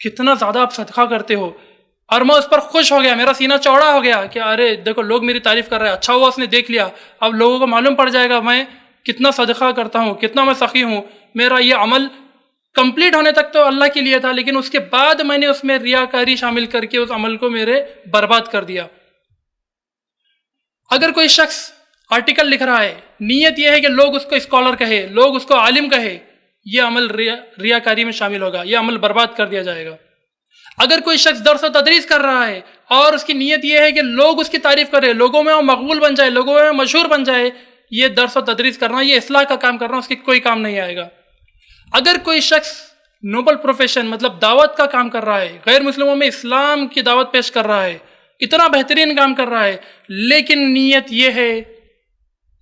کتنا زیادہ آپ صدقہ کرتے ہو، اور میں اس پر خوش ہو گیا، میرا سینہ چوڑا ہو گیا کہ ارے دیکھو لوگ میری تعریف کر رہے ہیں، اچھا ہوا اس نے دیکھ لیا، اب لوگوں کو معلوم پڑ جائے گا میں کتنا صدقہ کرتا ہوں، کتنا میں سخی ہوں۔ میرا یہ عمل کمپلیٹ ہونے تک تو اللہ کے لیے تھا، لیکن اس کے بعد میں نے اس میں ریاکاری شامل کر کے اس عمل کو میرے برباد کر دیا۔ اگر کوئی شخص آرٹیکل لکھ رہا ہے، نیت یہ ہے کہ لوگ اس کو اسکالر کہے، لوگ اس کو عالم کہے، یہ عمل ریاکاری میں شامل ہوگا، یہ عمل برباد کر دیا جائے گا۔ اگر کوئی شخص درس و تدریس کر رہا ہے اور اس کی نیت یہ ہے کہ لوگ اس کی تعریف کریں، لوگوں میں وہ مقبول بن جائے، لوگوں میں مشہور بن جائے، یہ درس و تدریس کرنا، یہ اصلاح کا کام کرنا، اس کی کوئی کام نہیں آئے گا۔ اگر کوئی شخص نوبل پروفیشن مطلب دعوت کا کام کر رہا ہے، غیر مسلموں میں اسلام کی دعوت پیش کر رہا ہے، اتنا بہترین کام کر رہا ہے، لیکن نیت یہ ہے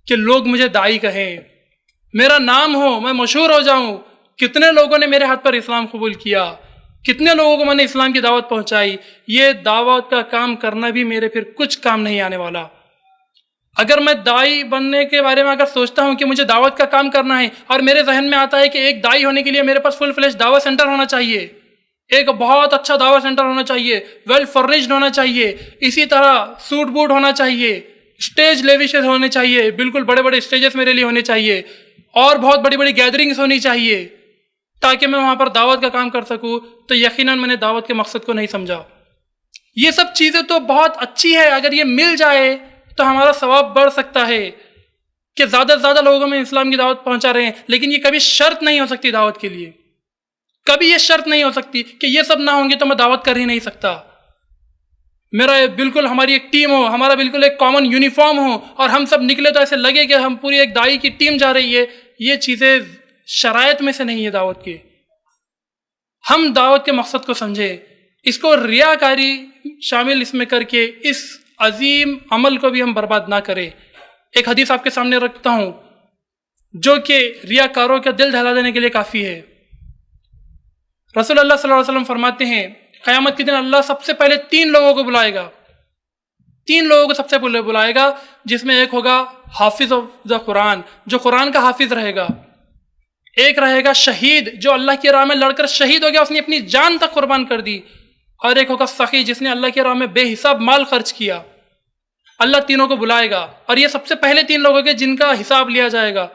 کہ لوگ مجھے داعی کہیں، میرا نام ہو، میں مشہور ہو جاؤں، کتنے لوگوں نے میرے ہاتھ پر اسلام قبول کیا، کتنے لوگوں کو میں نے اسلام کی دعوت پہنچائی، یہ دعوت کا کام کرنا بھی میرے پھر کچھ کام نہیں آنے والا۔ اگر میں داعی بننے کے بارے میں اگر سوچتا ہوں کہ مجھے دعوت کا کام کرنا ہے، اور میرے ذہن میں آتا ہے کہ ایک داعی ہونے کے لیے میرے پاس فل فلیش دعوت سینٹر ہونا چاہیے، ایک بہت اچھا دعوت سینٹر ہونا چاہیے، ویل فرنشڈ ہونا چاہیے، اسی طرح سوٹ بوٹ ہونا چاہیے، اسٹیج لیوشز ہونے چاہیے، بالکل بڑے بڑے اسٹیجز میرے لیے ہونے چاہیے، اور بہت بڑی بڑی گیدرنگز ہونی چاہیے تاکہ میں وہاں پر دعوت کا کام کر سکوں، تو یقیناً میں نے دعوت کے مقصد کو نہیں سمجھا۔ یہ سب چیزیں تو بہت اچھی ہے، اگر یہ مل جائے تو ہمارا ثواب بڑھ سکتا ہے کہ زیادہ سے زیادہ لوگوں میں اسلام کی دعوت پہنچا رہے ہیں، لیکن یہ کبھی شرط نہیں ہو سکتی دعوت کے لیے، کبھی یہ شرط نہیں ہو سکتی کہ یہ سب نہ ہوں گے تو میں دعوت کر ہی نہیں سکتا۔ میرا بالکل ہماری ایک ٹیم ہو، ہمارا بالکل ایک کامن یونیفارم ہو، اور ہم سب نکلے تو ایسے لگے کہ ہم پوری ایک داعی کی ٹیم جا رہی ہے، یہ چیزیں شرائط میں سے نہیں ہے دعوت کی۔ ہم دعوت کے مقصد کو سمجھے، اس کو ریاکاری شامل اس میں کر کے اس عظیم عمل کو بھی ہم برباد نہ کریں۔ ایک حدیث آپ کے سامنے رکھتا ہوں جو کہ ریاکاروں کا دل دہلا دینے کے لیے کافی ہے۔ رسول اللہ صلی اللہ علیہ وسلم فرماتے ہیں قیامت کے دن اللہ سب سے پہلے 3 لوگوں کو بلائے گا، 3 لوگوں کو سب سے پہلے بلائے گا، جس میں ایک ہوگا حافظ آف دا قرآن، جو قرآن کا حافظ رہے گا، ایک رہے گا شہید جو اللہ کی راہ میں لڑ کر شہید ہو گیا، اس نے اپنی جان تک قربان کر دی، اور ایک ہوگا سخی جس نے اللہ کی راہ میں بے حساب مال خرچ کیا۔ اللہ تینوں کو بلائے گا، اور یہ سب سے پہلے 3 لوگوں کے جن کا حساب لیا جائے گا۔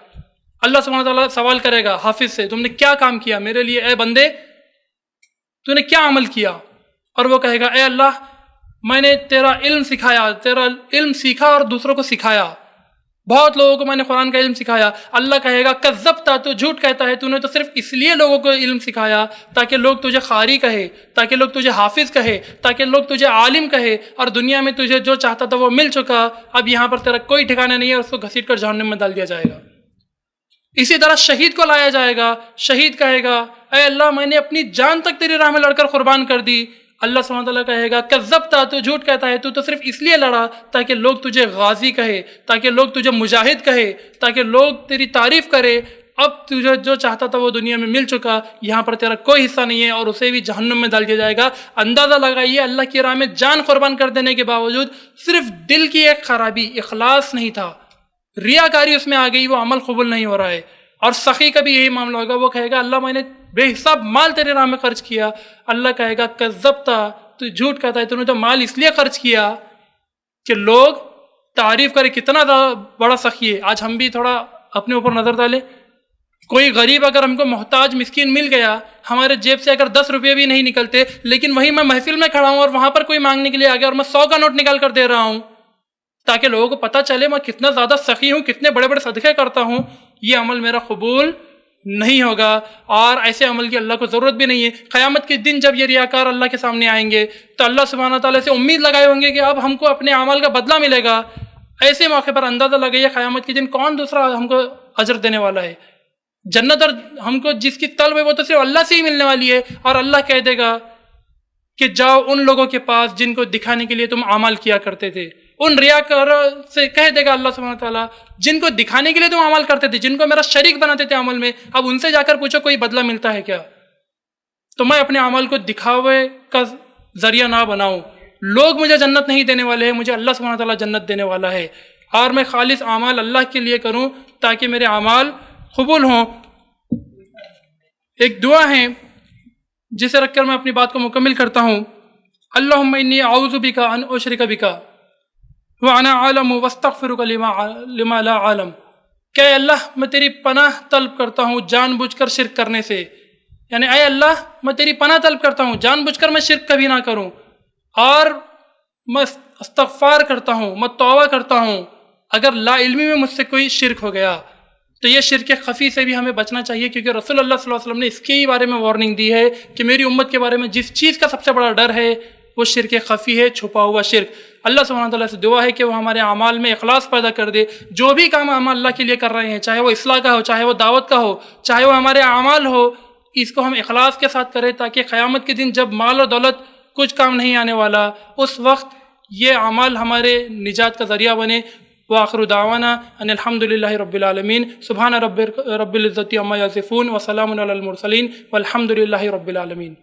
اللہ سبحانہ وتعالیٰ سوال کرے گا حافظ سے، تم نے کیا کام کیا میرے لیے، اے بندے تو نے کیا عمل کیا؟ اور وہ کہے گا اے اللہ میں نے تیرا علم سکھایا، تیرا علم سیکھا اور دوسروں کو سکھایا، بہت لوگوں کو میں نے قرآن کا علم سکھایا۔ اللہ کہے گا کذبتا، تو جھوٹ کہتا ہے، تو نے تو صرف اس لیے لوگوں کو علم سکھایا تاکہ لوگ تجھے قاری کہے، تاکہ لوگ تجھے حافظ کہے، تاکہ لوگ تجھے عالم کہے، اور دنیا میں تجھے جو چاہتا تھا وہ مل چکا، اب یہاں پر تیرا کوئی ٹھکانہ نہیں ہے، اس کو گھسیٹ کر جہنم میں ڈال دیا جائے گا۔ اسی طرح شہید کو لایا جائے گا، شہید کہے گا اے اللہ میں نے اپنی جان تک تیری راہ میں لڑ کر قربان کر دی۔ اللہ سبحانہ وتعالیٰ کہے گا کذبتا، تو جھوٹ کہتا ہے، تو صرف اس لیے لڑا تاکہ لوگ تجھے غازی کہے، تاکہ لوگ تجھے مجاہد کہے، تاکہ لوگ تیری تعریف کرے، اب تجھے جو چاہتا تھا وہ دنیا میں مل چکا، یہاں پر تیرا کوئی حصہ نہیں ہے، اور اسے بھی جہنم میں ڈال دیا جائے گا۔ اندازہ لگائیے اللہ کی راہ میں جان قربان کر دینے کے باوجود صرف دل کی ایک خرابی، اخلاص نہیں تھا، ریاکاری اس میں آ گئی، وہ عمل قبول نہیں ہو رہا ہے۔ اور سخی کا بھی یہی معاملہ ہوگا، وہ کہے گا اللہ میں نے بے حساب مال تیرے راہ میں خرچ کیا، اللہ کہے گا کذبتا، تو جھوٹ کہتا ہے، تو نے تو مال اس لیے خرچ کیا کہ لوگ تعریف کرے کتنا بڑا سخی ہے۔ آج ہم بھی تھوڑا اپنے اوپر نظر ڈالیں، کوئی غریب اگر ہم کو محتاج مسکین مل گیا، ہمارے جیب سے اگر 10 روپے بھی نہیں نکلتے، لیکن وہیں میں محفل میں کھڑا ہوں اور وہاں پر کوئی مانگنے کے لیے آ گیا اور میں 100 کا نوٹ نکال کر دے رہا ہوں تاکہ لوگوں کو پتہ چلے میں کتنا زیادہ سخی ہوں، کتنے بڑے بڑے صدقے کرتا ہوں، یہ عمل میرا قبول نہیں ہوگا، اور ایسے عمل کی اللہ کو ضرورت بھی نہیں ہے۔ قیامت کے دن جب یہ ریاکار اللہ کے سامنے آئیں گے تو اللہ سبحانہ تعالیٰ سے امید لگائے ہوں گے کہ اب ہم کو اپنے اعمال کا بدلہ ملے گا۔ ایسے موقع پر اندازہ لگائیے قیامت کے دن کون دوسرا ہم کو اجر دینے والا ہے؟ جنت اور ہم کو جس کی طلب ہے وہ تو صرف اللہ سے ہی ملنے والی ہے، اور اللہ کہہ دے گا کہ جاؤ ان لوگوں کے پاس جن کو دکھانے کے لیے تم اعمال کیا کرتے تھے، ان ریاکاروں سے کہہ دے گا اللہ سبحانہ تعالیٰ جن کو دکھانے کے لیے تم عمل کرتے تھے، جن کو میرا شریک بناتے تھے عمل میں، اب ان سے جا کر پوچھو کوئی بدلہ ملتا ہے کیا؟ تو میں اپنے عمل کو دکھاوے کا ذریعہ نہ بناؤں، لوگ مجھے جنت نہیں دینے والے ہیں، مجھے اللہ سبحانہ تعالیٰ جنت دینے والا ہے، اور میں خالص اعمال اللہ کے لیے کروں تاکہ میرے اعمال قبول ہوں۔ ایک دعا ہے جسے رکھ کر میں اپنی بات کو مکمل کرتا ہوں. اللہم انی اعوذ بک ان اشرک بک وانا عالم واستغفرک لما لا عالم. کہ اے اللہ میں تیری پناہ طلب کرتا ہوں جان بوجھ کر شرک کرنے سے. یعنی اے اللہ میں تیری پناہ طلب کرتا ہوں جان بوجھ کر میں شرک کبھی نہ کروں، اور میں استغفار کرتا ہوں، میں توبہ کرتا ہوں اگر لا علمی میں مجھ سے کوئی شرک ہو گیا. تو یہ شرک خفی سے بھی ہمیں بچنا چاہیے، کیونکہ رسول اللہ صلی اللہ علیہ وسلم نے اس کے ہی بارے میں وارننگ دی ہے کہ میری امت کے بارے میں جس چیز کا سب سے بڑا ڈر ہے وہ شرک خفی ہے، چھپا ہوا شرک. اللہ سبحانہ تعالیٰ سے دعا ہے کہ وہ ہمارے اعمال میں اخلاص پیدا کر دے. جو بھی کام ہم اللہ کے لیے کر رہے ہیں، چاہے وہ اصلاح کا ہو، چاہے وہ دعوت کا ہو، چاہے وہ ہمارے اعمال ہو، اس کو ہم اخلاص کے ساتھ کریں، تاکہ قیامت کے دن جب مال و دولت کچھ کام نہیں آنے والا، اس وقت یہ اعمال ہمارے نجات کا ذریعہ بنے. وآخر دعوانا ان الحمد للہ رب العالمین. سبحان رب العزۃ عما یصفون وسلام علی المرسلین والحمد للہ رب العالمین.